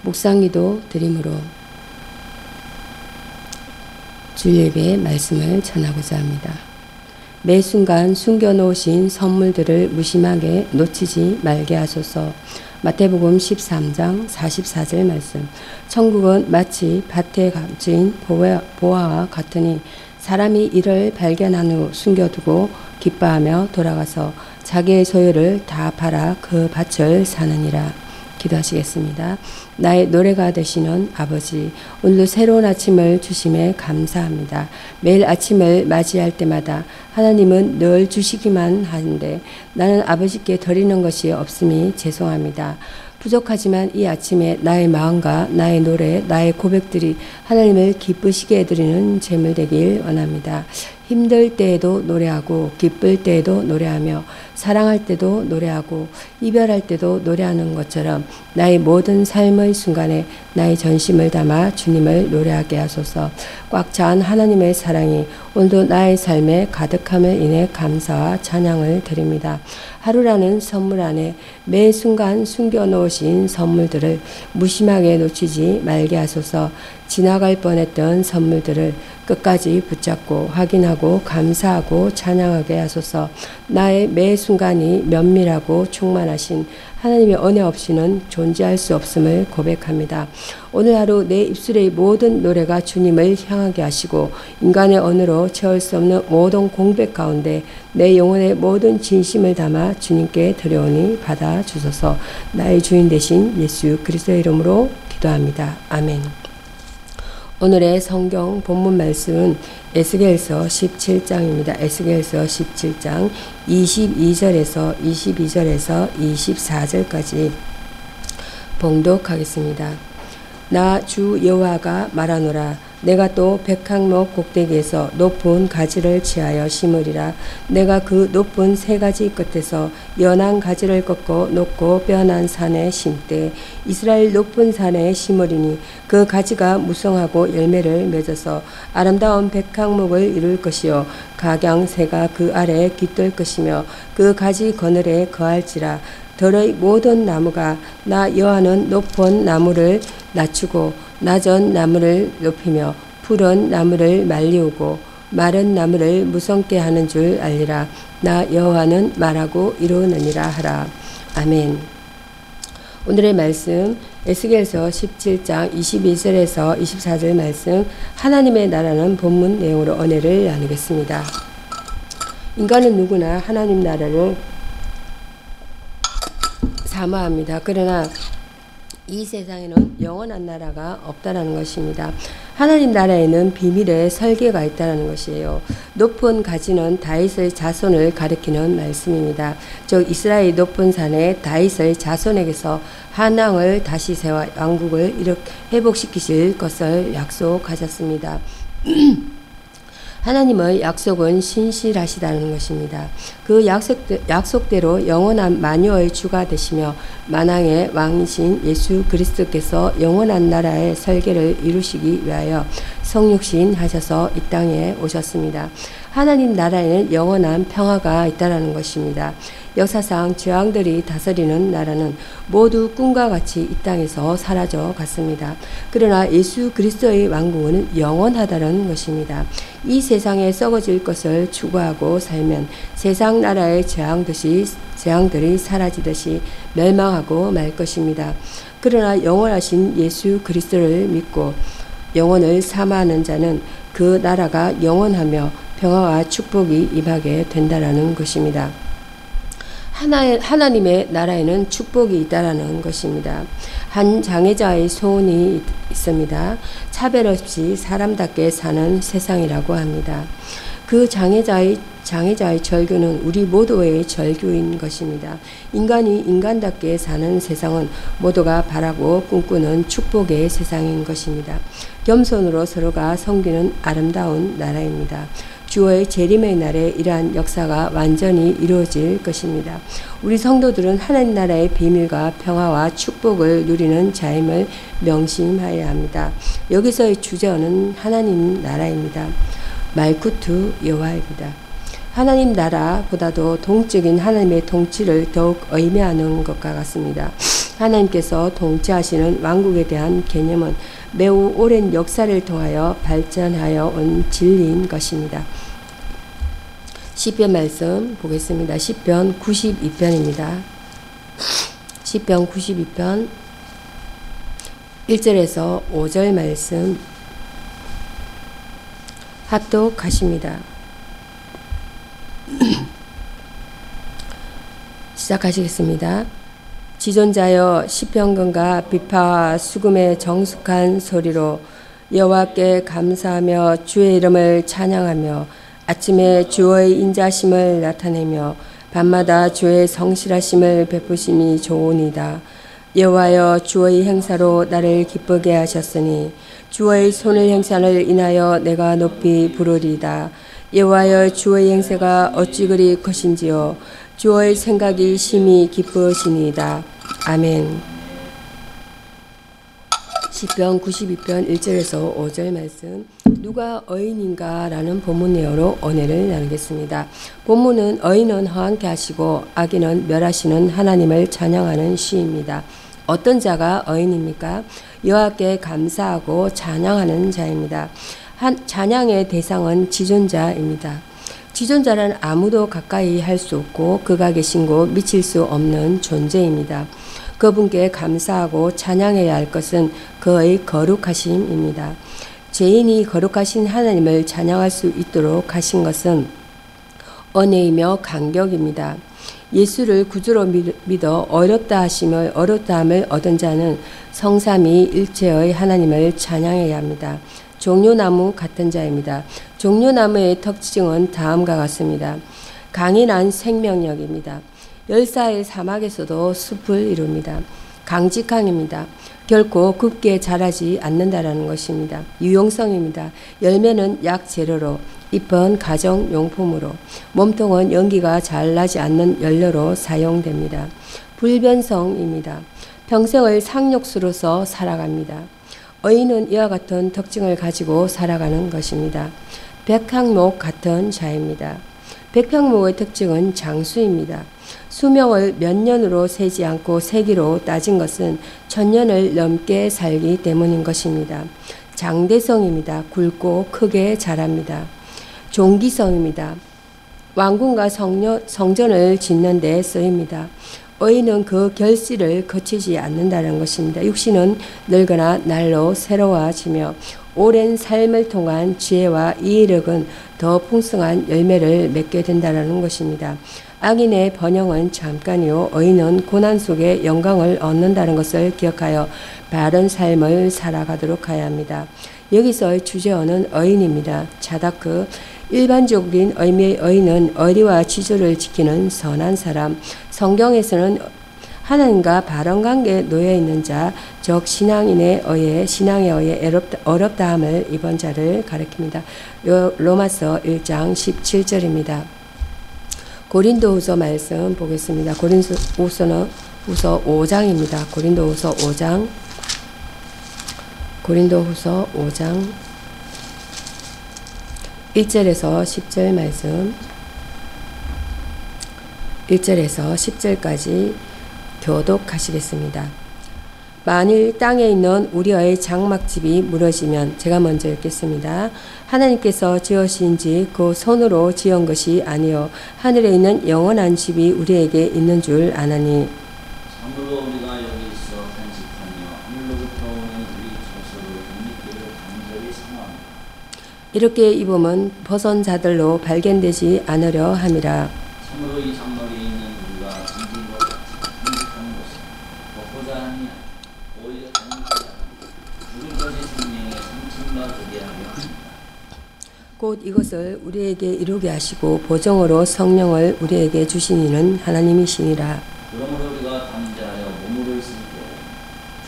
묵상기도 드림으로 주일 예배의 말씀을 전하고자 합니다. 매 순간 숨겨놓으신 선물들을 무심하게 놓치지 말게 하소서. 마태복음 13장 44절 말씀. 천국은 마치 밭에 감진 보화와 같으니 사람이 이를 발견한 후 숨겨두고 기뻐하며 돌아가서 자기의 소유를 다 팔아 그 밭을 사느니라. 기도하시겠습니다. 나의 노래가 되시는 아버지, 오늘도 새로운 아침을 주심에 감사합니다. 매일 아침을 맞이할 때마다 하나님은 늘 주시기만 하는데 나는 아버지께 드리는 것이 없음이 죄송합니다. 부족하지만 이 아침에 나의 마음과 나의 노래, 나의 고백들이 하나님을 기쁘시게 해드리는 제물 되길 원합니다. 힘들 때에도 노래하고 기쁠 때에도 노래하며 사랑할 때도 노래하고 이별할 때도 노래하는 것처럼 나의 모든 삶의 순간에 나의 전심을 담아 주님을 노래하게 하소서. 꽉 찬 하나님의 사랑이 오늘도 나의 삶에 가득함을 인해 감사와 찬양을 드립니다. 하루라는 선물 안에 매 순간 숨겨놓으신 선물들을 무심하게 놓치지 말게 하소서. 지나갈 뻔했던 선물들을 끝까지 붙잡고 확인하고 감사하고 찬양하게 하소서. 나의 매 순간이 면밀하고 충만하신 하나님의 은혜 없이는 존재할 수 없음을 고백합니다. 오늘 하루 내 입술의 모든 노래가 주님을 향하게 하시고 인간의 언어로 채울 수 없는 모든 공백 가운데 내 영혼의 모든 진심을 담아 주님께 드려오니 받아주소서. 나의 주인 되신 예수 그리스도의 이름으로 기도합니다. 아멘. 오늘의 성경 본문 말씀은 에스겔서 17장입니다. 에스겔서 17장 22절에서 24절까지 봉독하겠습니다. 나 주 여호와가 말하노라. 내가 또 백항목 꼭대기에서 높은 가지를 취하여 심으리라. 내가 그 높은 세 가지 끝에서 연한 가지를 꺾고 높고 뼈난 산에 심되 이스라엘 높은 산에 심으리니 그 가지가 무성하고 열매를 맺어서 아름다운 백항목을 이룰 것이요 각양새가 그 아래에 깃들 것이며 그 가지 그늘에 거할지라. 들의 모든 나무가 나 여호와는 높은 나무를 낮추고 낮은 나무를 높이며 푸른 나무를 말리우고 마른 나무를 무성케 하는 줄 알리라. 나 여호와는 말하고 이루느니라 하라. 아멘. 오늘의 말씀 에스겔서 17장 22절에서 24절 말씀 하나님의 나라는 본문 내용으로 은혜를 나누겠습니다. 인간은 누구나 하나님 나라를 사모합니다. 그러나 이 세상에는 영원한 나라가 없다라는 것입니다. 하나님 나라에는 비밀의 설계가 있다는 것이에요. 높은 가지는 다윗의 자손을 가리키는 말씀입니다. 즉 이스라엘 높은 산에 다윗의 자손에게서 한 왕을 다시 세워 왕국을 회복시키실 것을 약속하셨습니다. 하나님의 약속은 신실하시다는 것입니다. 그 약속대로 영원한 만유의 주가 되시며 만왕의 왕이신 예수 그리스도께서 영원한 나라의 설계를 이루시기 위하여 성육신 하셔서 이 땅에 오셨습니다. 하나님 나라에는 영원한 평화가 있다는 것입니다. 역사상 제왕들이 다스리는 나라는 모두 꿈과 같이 이 땅에서 사라져 갔습니다. 그러나 예수 그리스도의 왕국은 영원하다는 것입니다. 이 세상에 썩어질 것을 추구하고 살면 세상 나라의 재앙들이 사라지듯이 멸망하고 말 것입니다. 그러나 영원하신 예수 그리스도를 믿고 영혼을 사모하는 자는 그 나라가 영원하며 평화와 축복이 임하게 된다는 것입니다. 하나님의 나라에는 축복이 있다라는 것입니다. 한 장애자의 소원이 있습니다. 차별 없이 사람답게 사는 세상이라고 합니다. 그 장애자의 절규는 우리 모두의 절규인 것입니다. 인간이 인간답게 사는 세상은 모두가 바라고 꿈꾸는 축복의 세상인 것입니다. 겸손으로 서로가 섬기는 아름다운 나라입니다. 주의 재림의 날에 이러한 역사가 완전히 이루어질 것입니다. 우리 성도들은 하나님 나라의 비밀과 평화와 축복을 누리는 자임을 명심하여야 합니다. 여기서의 주제어는 하나님 나라입니다. 말쿠트 여호와입니다. 하나님 나라보다도 동적인 하나님의 통치를 더욱 의미하는 것과 같습니다. 하나님께서 통치하시는 왕국에 대한 개념은 매우 오랜 역사를 통하여 발전하여 온 진리인 것입니다. 시편 말씀 보겠습니다. 시편 92편입니다. 시편 92편 1절에서 5절 말씀 합독하십니다. 시작하시겠습니다. 지존자여 시편금과 비파와 수금의 정숙한 소리로 여호와께 감사하며 주의 이름을 찬양하며 아침에 주의 인자심을 나타내며 밤마다 주의 성실하심을 베푸심이 좋으니이다. 여호와여 주의 행사로 나를 기쁘게 하셨으니 주의 손을 행사를 인하여 내가 높이 부르리이다. 여호와여 주의 행세가 어찌 그리 크신지요. 주의 생각이 심히 기쁘시니이다. 아멘. 시편 92편 1절에서 5절 말씀. 누가 의인인가 라는 본문 내용으로 은혜를 나누겠습니다. 본문은 의인은 허황케 하시고 악인은 멸하시는 하나님을 찬양하는 시입니다. 어떤 자가 의인입니까? 여호와께 감사하고 찬양하는 자입니다. 찬양의 대상은 지존자입니다. 지존자란 아무도 가까이 할 수 없고 그가 계신 곳 미칠 수 없는 존재입니다. 그분께 감사하고 찬양해야 할 것은 그의 거룩하심입니다. 죄인이 거룩하신 하나님을 찬양할 수 있도록 하신 것은 은혜이며 간격입니다. 예수를 구주로 믿어 어렵다함을 얻은 자는 성삼위 일체의 하나님을 찬양해야 합니다. 종려나무 같은 자입니다. 종려나무의 특징은 다음과 같습니다. 강인한 생명력입니다. 열사의 사막에서도 숲을 이룹니다. 강직함입니다. 결코 굽게 자라지 않는다라는 것입니다. 유용성입니다. 열매는 약 재료로, 잎은 가정용품으로, 몸통은 연기가 잘 나지 않는 연료로 사용됩니다. 불변성입니다. 평생을 상록수로서 살아갑니다. 의인은 이와 같은 특징을 가지고 살아가는 것입니다. 백향목 같은 자입니다. 백향목의 특징은 장수입니다. 수명을 몇 년으로 세지 않고 세기로 따진 것은 1000년을 넘게 살기 때문인 것입니다. 장대성입니다. 굵고 크게 자랍니다. 종기성입니다. 왕궁과 성전을 짓는 데 쓰입니다. 의인은 그 결실을 거치지 않는다는 것입니다. 육신은 늙거나 날로 새로워지며 오랜 삶을 통한 지혜와 이해력은 더 풍성한 열매를 맺게 된다는 것입니다. 악인의 번영은 잠깐이요 의인은 고난 속에 영광을 얻는다는 것을 기억하여 바른 삶을 살아가도록 해야 합니다. 여기서의 주제어는 의인입니다. 자다크. 일반적인 의미의 의인은 의리와 지조를 지키는 선한 사람, 성경에서는 하나님과 바른 관계에 놓여 있는 자, 즉 신앙에 의해 어렵다함을 입은 자를 가리킵니다. 로마서 1장 17절입니다. 고린도후서 말씀 보겠습니다. 고린도후서 5장입니다. 고린도후서 5장 1절에서 10절 말씀 1절에서 10절까지 교독하시겠습니다. 만일 땅에 있는 우리의 장막집이 무너지면 제가 먼저 읽겠습니다. 하나님께서 지으신 집 그 손으로 지은 것이 아니요 하늘에 있는 영원한 집이 우리에게 있는 줄 아나니 참으로 우리가 여기 있어 탄식하며 하늘로부터 오는 우리 조서로 인기를 간절히 사모합니다. 이렇게 입으면 벗은 자들로 발견되지 않으려 함이라. 참으로 이 장막에 있는 우리가 짐진 것 같이 탄식하는 것은 먹고자 하니 오히려 단식하자 죽을 것의 생명에 상침과 되게 하려 합니다. 곧 이것을 우리에게 이루게 하시고 보정으로 성령을 우리에게 주신 이는 하나님이시니라. 그러므로 우리가 담대하여 몸으로 있을 때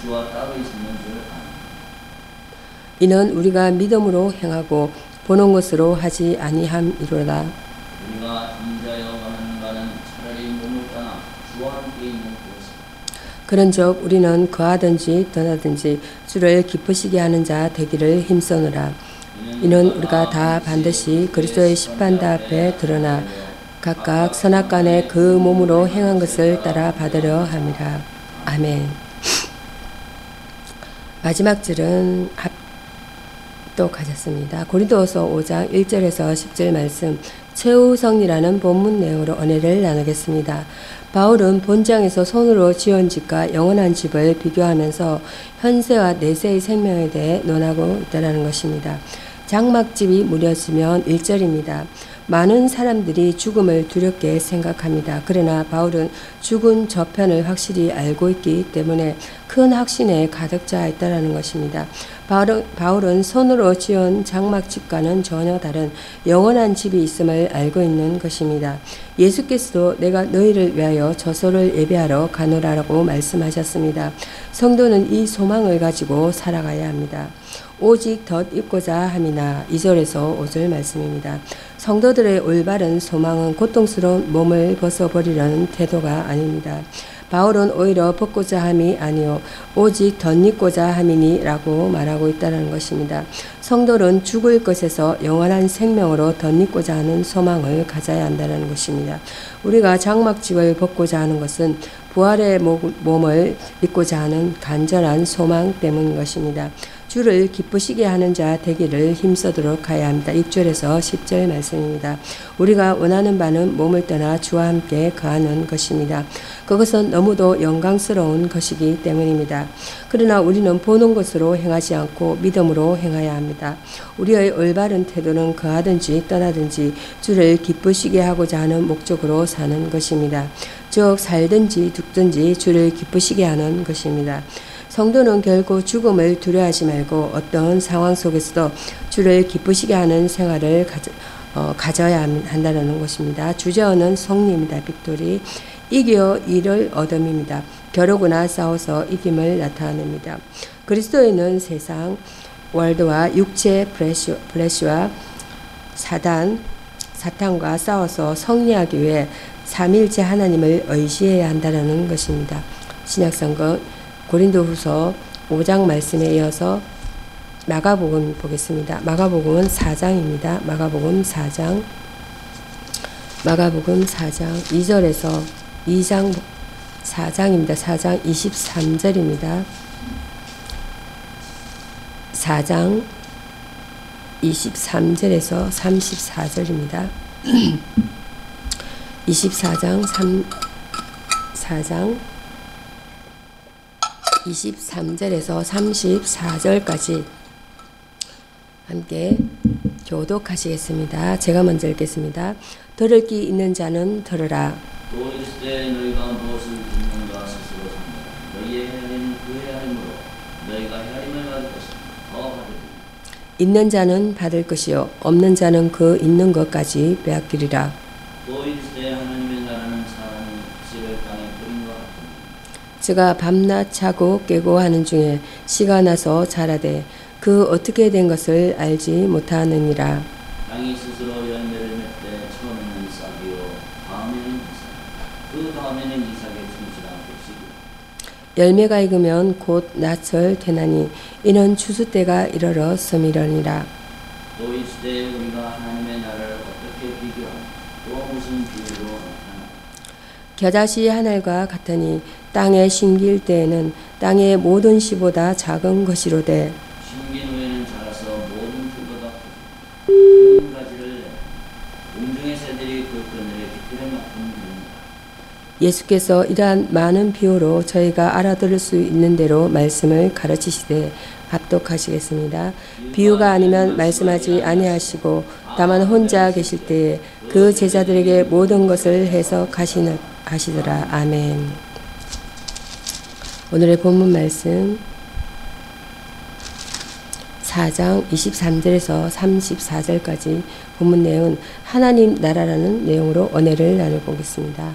주와 따로 있는 줄 아는 이는 우리가 믿음으로 행하고 보는 것으로 하지 아니함이로다. 우리가 담대하여 가는 차라리 몸을 떠나 주와 함께 있는 그것입니다. 그런즉 우리는 거하든지 떠나든지 주를 기쁘시게 하는 자 되기를 힘쓰노라. 이는 우리가 다 반드시 그리스도의 심판대 앞에 드러나 각각 선악간에 그 몸으로 행한 것을 따라 받으려 함이라. 아멘. 마지막 줄은 합독하셨습니다. 고린도후서 5장 1절에서 10절 말씀, 최후성리라는 본문 내용으로 은혜를 나누겠습니다. 바울은 본장에서 손으로 지은 집과 영원한 집을 비교하면서 현세와 내세의 생명에 대해 논하고 있다는 것입니다. 장막집이 무뎌지면 1절입니다. 많은 사람들이 죽음을 두렵게 생각합니다. 그러나 바울은 죽은 저편을 확실히 알고 있기 때문에 큰 확신에 가득 차 있다는 것입니다. 바울은 손으로 지은 장막집과는 전혀 다른 영원한 집이 있음을 알고 있는 것입니다. 예수께서도 내가 너희를 위하여 저소를 예배하러 가노라라고 말씀하셨습니다. 성도는 이 소망을 가지고 살아가야 합니다. 오직 덧입고자 함이나 2절에서 5절 말씀입니다. 성도들의 올바른 소망은 고통스러운 몸을 벗어버리려는 태도가 아닙니다. 바울은 오히려 벗고자 함이 아니요 오직 덧입고자 함이니라고 말하고 있다는 것입니다. 성도는 죽을 것에서 영원한 생명으로 덧입고자 하는 소망을 가져야 한다는 것입니다. 우리가 장막집을 벗고자 하는 것은 부활의 몸을 입고자 하는 간절한 소망 때문인 것입니다. 주를 기쁘시게 하는 자 되기를 힘쓰도록 하여야 합니다. 6절에서 10절 말씀입니다. 우리가 원하는 바는 몸을 떠나 주와 함께 거하는 것입니다. 그것은 너무도 영광스러운 것이기 때문입니다. 그러나 우리는 보는 것으로 행하지 않고 믿음으로 행해야 합니다. 우리의 올바른 태도는 거하든지 떠나든지 주를 기쁘시게 하고자 하는 목적으로 사는 것입니다. 즉 살든지 죽든지 주를 기쁘시게 하는 것입니다. 성도는 결국 죽음을 두려워하지 말고 어떤 상황 속에서도 주를 기쁘시게 하는 생활을 가져야 한다는 것입니다. 주저어는 성리입니다. 빅토리. 이겨 이를 얻음입니다. 겨루거나 싸워서 이김을 나타냅니다. 그리스도인은 세상, 월드와 육체 플래시와 사탄과 싸워서 승리하기 위해 삼일째 하나님을 의지해야 한다는 것입니다. 신약성경 고린도후서 5장 말씀에 이어서 마가복음 보겠습니다. 마가복음은 4장입니다. 마가복음 4장 2절에서 2장 4장입니다. 4장 23절입니다. 4장 23절에서 34절입니다. 4장 23절에서 34절까지 함께 교독하시겠습니다. 제가 먼저 읽겠습니다. 들을 귀 있는 자는 들으라. 또 이르시되 너희가 무엇을 듣는가 스스로 삼가라. 너희의 헤아림은 그 헤아림으로 너희가 헤아림을 받을 것이니 더 받으리라. 있는 자는 받을 것이요 없는 자는 그 있는 것까지 빼앗기리라. 또 이르시되 하나님의 나라는 사람이 씨를 땅에 뿌린 것 같으니 그가 밤낮 자고 깨고 하는 중에 씨가 나서 자라되 그 어떻게 된 것을 알지 못하느니라. 땅이 스스로 열매를 맺되 처음에는 싹이요 다음에는 이삭 그 다음에는 이삭의 충실한 곡식이라. 열매가 익으면 곧 낫을 되나니 이는 추수 때가 이르렀음이러니라. 또 이르시되 우리가 하나님의 나라를 어떻게 비교하며 또 무슨 비유로 나타나나. 겨자씨 하늘과 같으니 땅에 심길 때에는 땅의 모든 씨보다 작은 것이로되 심긴 후에는 자라서 모든 풀보다 크고 큰 가지를 내고 공중의 새들이 그 그늘에 깃들여 맡은 되니라. 예수께서 이러한 많은 비유로 저희가 알아들을 수 있는 대로 말씀을 가르치시되 합독하시겠습니다. 비유가 아니면 말씀하지 아니하시고 다만 혼자 계실 때에 그 제자들에게 모든 것을 해석하시더라. 아멘. 오늘의 본문 말씀 4장 23절에서 34절까지 본문 내용은 하나님 나라라는 내용으로 은혜를 나눠보겠습니다.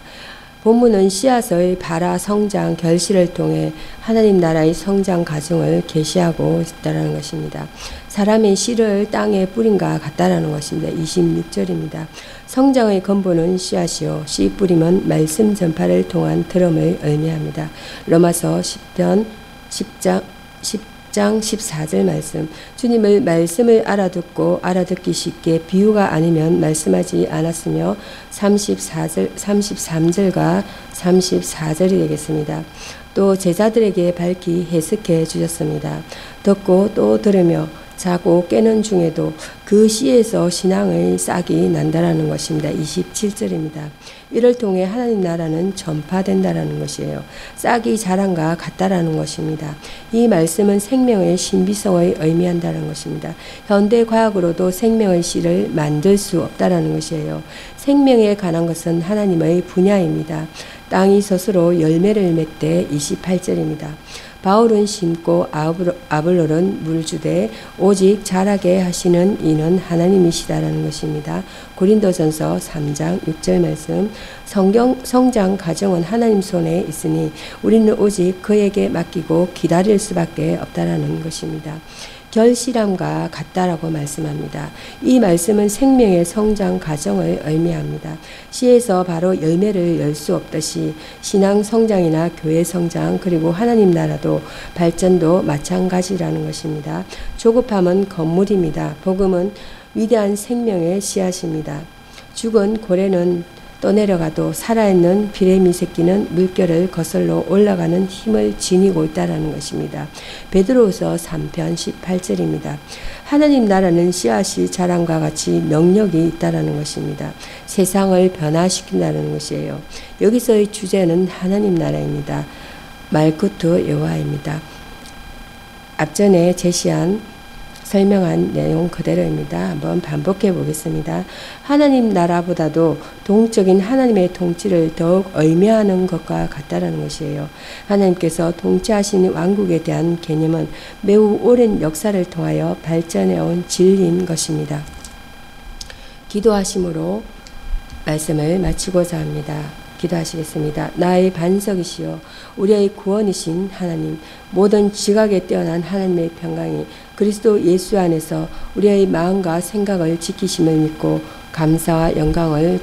본문은 씨앗의 발화, 성장, 결실을 통해 하나님 나라의 성장 과정을 계시하고 있다는 것입니다. 사람의 씨를 땅에 뿌린과 같다라는 것입니다. 26절입니다. 성장의 근본은 씨앗이요 씨 뿌림은 말씀 전파를 통한 들음을 의미합니다. 로마서 10편 10장 6장 14절 말씀. 주님을 말씀을 알아듣고 알아듣기 쉽게 비유가 아니면 말씀하지 않았으며 33절과 34절이 되겠습니다. 또 제자들에게 밝히 해석해 주셨습니다. 듣고 또 들으며 자고 깨는 중에도 그 씨에서 신앙의 싹이 난다라는 것입니다. 27절입니다. 이를 통해 하나님 나라는 전파된다라는 것이에요. 싹이 자란과 같다라는 것입니다. 이 말씀은 생명의 신비성을 의미한다는 것입니다. 현대 과학으로도 생명의 씨를 만들 수 없다라는 것이에요. 생명에 관한 것은 하나님의 분야입니다. 땅이 스스로 열매를 맺되 28절입니다. 바울은 심고 아볼로는 물주되 오직 자라게 하시는 이는 하나님이시다라는 것입니다. 고린도전서 3장 6절 말씀. 성장 과정은 하나님 손에 있으니 우리는 오직 그에게 맡기고 기다릴 수밖에 없다라는 것입니다. 결실함과 같다라고 말씀합니다. 이 말씀은 생명의 성장 과정을 의미합니다. 씨에서 바로 열매를 열 수 없듯이 신앙 성장이나 교회 성장 그리고 하나님 나라도 발전도 마찬가지라는 것입니다. 조급함은 건물입니다. 복음은 위대한 생명의 씨앗입니다. 죽은 고래는 떠내려가도 살아있는 비레미 새끼는 물결을 거슬러 올라가는 힘을 지니고 있다는 것입니다. 베드로후서 3편 18절입니다. 하나님 나라는 씨앗이 자란과 같이 명령이 있다는 것입니다. 세상을 변화시킨다는 것이에요. 여기서의 주제는 하나님 나라입니다. 말쿠트 여호와입니다. 앞전에 설명한 내용 그대로입니다. 한번 반복해 보겠습니다. 하나님 나라보다도 동적인 하나님의 통치를 더욱 의미하는 것과 같다라는 것이에요. 하나님께서 통치하시는 왕국에 대한 개념은 매우 오랜 역사를 통하여 발전해 온 진리인 것입니다. 기도하심으로 말씀을 마치고자 합니다. 기도하시겠습니다. 나의 반석이시여 우리의 구원이신 하나님, 모든 지각에 뛰어난 하나님의 평강이 그리스도 예수 안에서 우리의 마음과 생각을 지키심을 믿고 감사와 영광을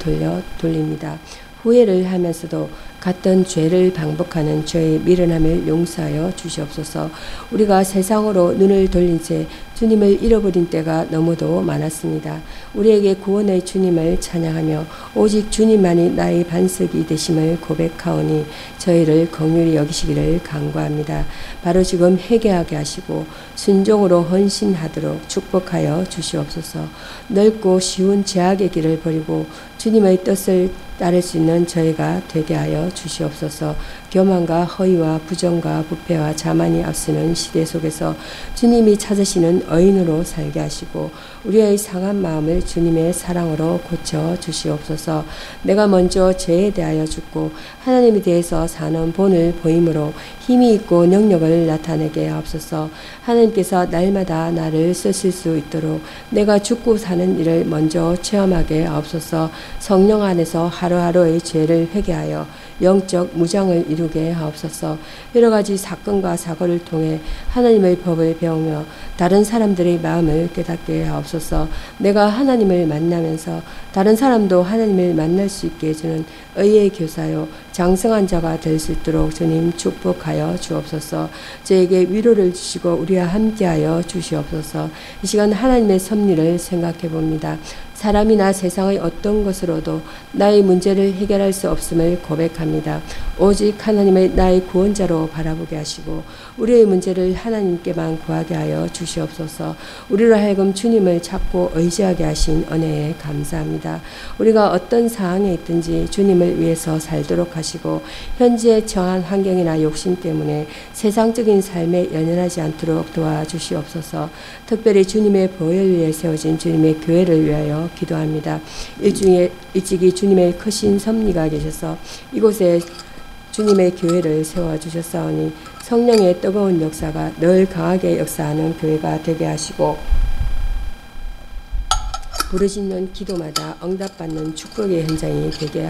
돌립니다. 후회를 하면서도 같은 죄를 반복하는 저의 미련함을 용서하여 주시옵소서. 우리가 세상으로 눈을 돌린 채 주님을 잃어버린 때가 너무도 많았습니다. 우리에게 구원의 주님을 찬양하며 오직 주님만이 나의 반석이 되심을 고백하오니 저희를 긍휼히 여기시기를 간구합니다. 바로 지금 회개하게 하시고 순종으로 헌신하도록 축복하여 주시옵소서. 넓고 쉬운 제약의 길을 버리고 주님의 뜻을 따를 수 있는 저희가 되게 하여 주시옵소서. 교만과 허위와 부정과 부패와 자만이 앞서는 시대 속에서 주님이 찾으시는 의인으로 살게 하시고 우리의 상한 마음을 주님의 사랑으로 고쳐 주시옵소서. 내가 먼저 죄에 대하여 죽고 하나님에 대해서 사는 본을 보임으로 힘이 있고 능력을 나타내게 하옵소서. 하나님께서 날마다 나를 쓰실 수 있도록 내가 죽고 사는 일을 먼저 체험하게 하옵소서. 성령 안에서 하루하루의 죄를 회개하여 영적 무장을 이루게 하옵소서. 여러 가지 사건과 사고를 통해 하나님의 법을 배우며 다른 사람들의 마음을 깨닫게 하옵소서. 내가 하나님을 만나면서 다른 사람도 하나님을 만날 수 있게 해주는 의의 교사요 장성한 자가 될 수 있도록 주님 축복하여 주옵소서. 저에게 위로를 주시고 우리와 함께하여 주시옵소서. 이 시간 하나님의 섭리를 생각해 봅니다. 사람이나 세상의 어떤 것으로도 나의 문제를 해결할 수 없음을 고백합니다. 오직 하나님의 나의 구원자로 바라보게 하시고 우리의 문제를 하나님께만 구하게 하여 주시옵소서. 우리로 하여금 주님을 찾고 의지하게 하신 은혜에 감사합니다. 우리가 어떤 상황에 있든지 주님을 위해서 살도록 하시고 현재 처한 환경이나 욕심 때문에 세상적인 삶에 연연하지 않도록 도와주시옵소서. 특별히 주님의 보혈 위에 세워진 주님의 교회를 위하여 기도합니다. 일찍이 주님의 크신 섭리가 계셔서 이곳에 주님의 교회를 세워주셨사오니 성령의 뜨거운 역사가 늘 강하게 역사하는 교회가 되게 하시고 부르짖는 기도마다 응답받는 축복의 현장이 되게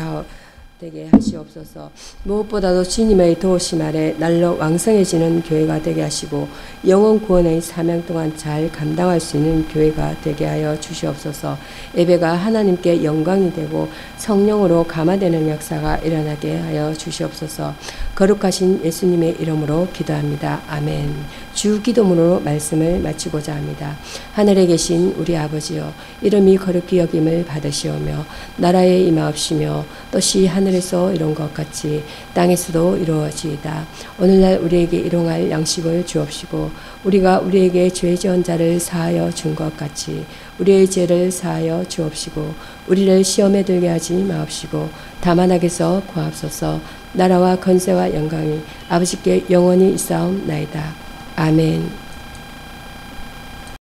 되게 하시옵소서. 무엇보다도 주님의 도우심 아래 날로 왕성해지는 교회가 되게 하시고 영혼 구원의 사명 동안 잘 감당할 수 있는 교회가 되게 하여 주시옵소서. 예배가 하나님께 영광이 되고 성령으로 감화되는 역사가 일어나게 하여 주시옵소서. 거룩하신 예수님의 이름으로 기도합니다. 아멘. 주 기도문으로 말씀을 마치고자 합니다. 하늘에 계신 우리 아버지여, 이름이 거룩히 여김을 받으시오며 나라에 임하옵시며 뜻이 하늘에서 이룬 것 같이 땅에서도 이루어지이다. 오늘날 우리에게 일용할 양식을 주옵시고 우리가 우리에게 죄 지은 자를 사하여 준 것 같이 우리의 죄를 사하여 주옵시고 우리를 시험에 들게 하지 마옵시고 다만 악에서 구하옵소서. 나라와 권세와 영광이 아버지께 영원히 있사옵나이다. 아멘.